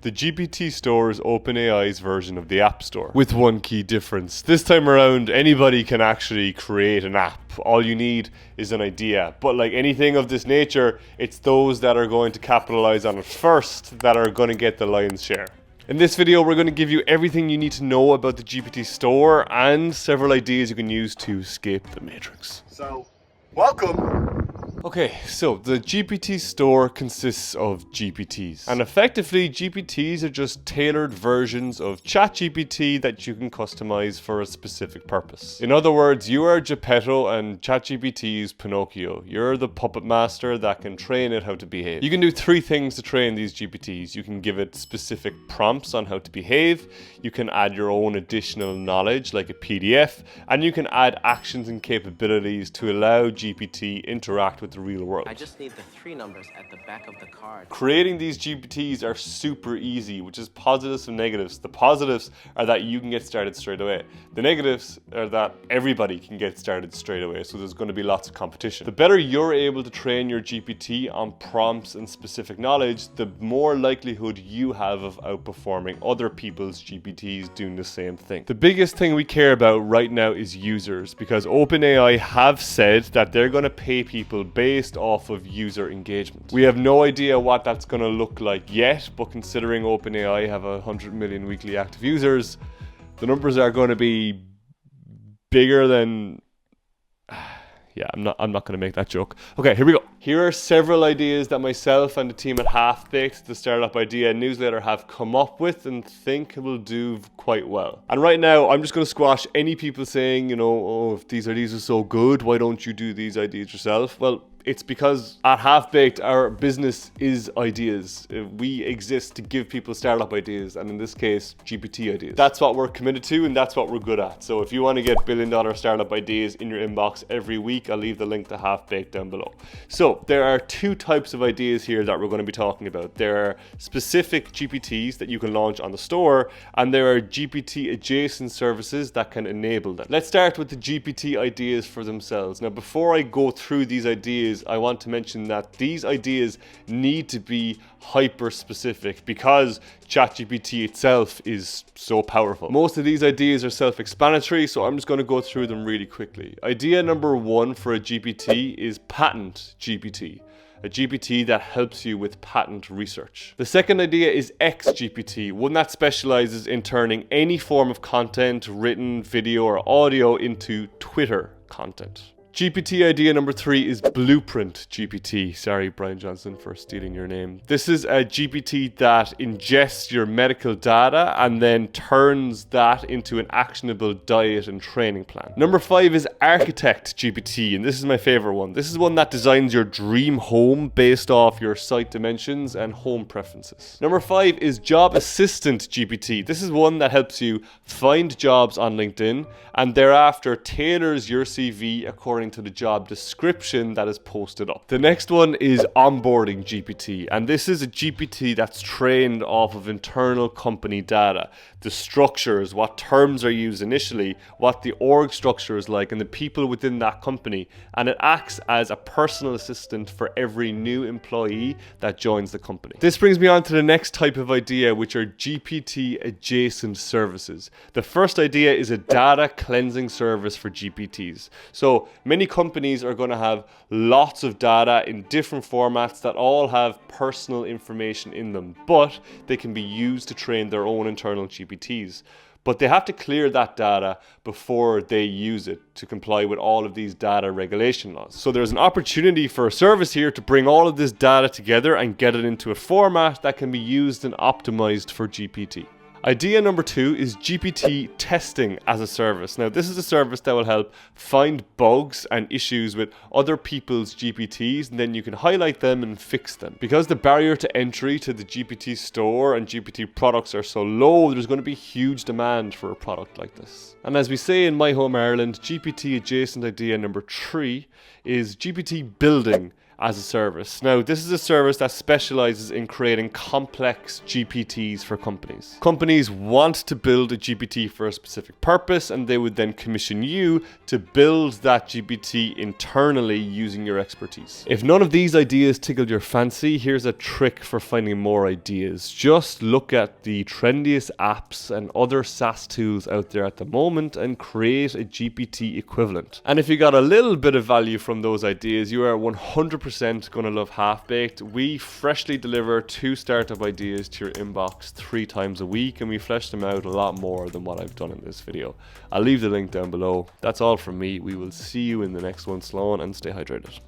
The GPT Store is OpenAI's version of the App Store, with one key difference. This time around, anybody can actually create an app. All you need is an idea. But like anything of this nature, it's those that are going to capitalize on it first that are going to get the lion's share. In this video, we're going to give you everything you need to know about the GPT Store and several ideas you can use to escape the matrix. So, welcome! Okay, so the GPT Store consists of GPTs. And effectively, GPTs are just tailored versions of ChatGPT that you can customize for a specific purpose. In other words, you are Geppetto and ChatGPT is Pinocchio. You're the puppet master that can train it how to behave. You can do three things to train these GPTs. You can give it specific prompts on how to behave. You can add your own additional knowledge like a PDF. And you can add actions and capabilities to allow GPT interact with the real world. I just need the three numbers at the back of the card. Creating these GPTs are super easy, which is positives and negatives. The positives are that you can get started straight away. The negatives are that everybody can get started straight away, so there's going to be lots of competition. The better you're able to train your GPT on prompts and specific knowledge, the more likelihood you have of outperforming other people's GPTs doing the same thing. The biggest thing we care about right now is users, because OpenAI have said that they're going to pay people based off of user engagement. We have no idea what that's going to look like yet, but considering OpenAI have 100 million weekly active users, the numbers are going to be bigger than... Yeah, I'm not going to make that joke. Okay, here we go. Here are several ideas that myself and the team at Half-Baked, the Startup Idea newsletter, have come up with and think will do quite well. And right now, I'm just going to squash any people saying, you know, oh, if these ideas are so good, why don't you do these ideas yourself? Well, it's because at Half-Baked, our business is ideas. We exist to give people startup ideas, and in this case, GPT ideas. That's what we're committed to, and that's what we're good at. So if you want to get billion-dollar startup ideas in your inbox every week, I'll leave the link to Half-Baked down below. So there are two types of ideas here that we're going to be talking about. There are specific GPTs that you can launch on the store, and there are GPT-adjacent services that can enable them. Let's start with the GPT ideas for themselves. Now, before I go through these ideas, I want to mention that these ideas need to be hyper specific because ChatGPT itself is so powerful. Most of these ideas are self-explanatory, so I'm just going to go through them really quickly. Idea number one for a GPT is Patent GPT. A GPT that helps you with patent research. The second idea is XGPT, one that specializes in turning any form of content, written, video, or audio into Twitter content. GPT idea number three is Blueprint GPT. Sorry, Brian Johnson, for stealing your name. This is a GPT that ingests your medical data and then turns that into an actionable diet and training plan. Number five is Architect GPT, and this is my favorite one. This is one that designs your dream home based off your site dimensions and home preferences. Number five is Job Assistant GPT. This is one that helps you find jobs on LinkedIn and thereafter tailors your CV according to the job description that is posted up. The next one is Onboarding GPT, and this is a GPT that's trained off of internal company data. The structures, what terms are used initially, what the org structure is like, and the people within that company. And it acts as a personal assistant for every new employee that joins the company. This brings me on to the next type of idea, which are GPT adjacent services. The first idea is a data cleansing service for GPTs. So many companies are going to have lots of data in different formats that all have personal information in them, but they can be used to train their own internal GPTs. But they have to clear that data before they use it to comply with all of these data regulation laws. So there's an opportunity for a service here to bring all of this data together and get it into a format that can be used and optimized for GPT. Idea number two is GPT testing as a service. Now, this is a service that will help find bugs and issues with other people's GPTs, and then you can highlight them and fix them. Because the barrier to entry to the GPT store and GPT products are so low, there's going to be huge demand for a product like this. And as we say in my home Ireland, GPT adjacent idea number three is GPT building as a service. Now, this is a service that specializes in creating complex GPTs for companies. Companies want to build a GPT for a specific purpose, and they would then commission you to build that GPT internally using your expertise. If none of these ideas tickled your fancy, here's a trick for finding more ideas. Just look at the trendiest apps and other SaaS tools out there at the moment and create a GPT equivalent. And if you got a little bit of value from those ideas, you are 100% going to love Half-Baked. We freshly deliver 2 startup ideas to your inbox 3 times a week, and we flesh them out a lot more than what I've done in this video. I'll leave the link down below. That's all from me. We will see you in the next one, Sloan, and stay hydrated.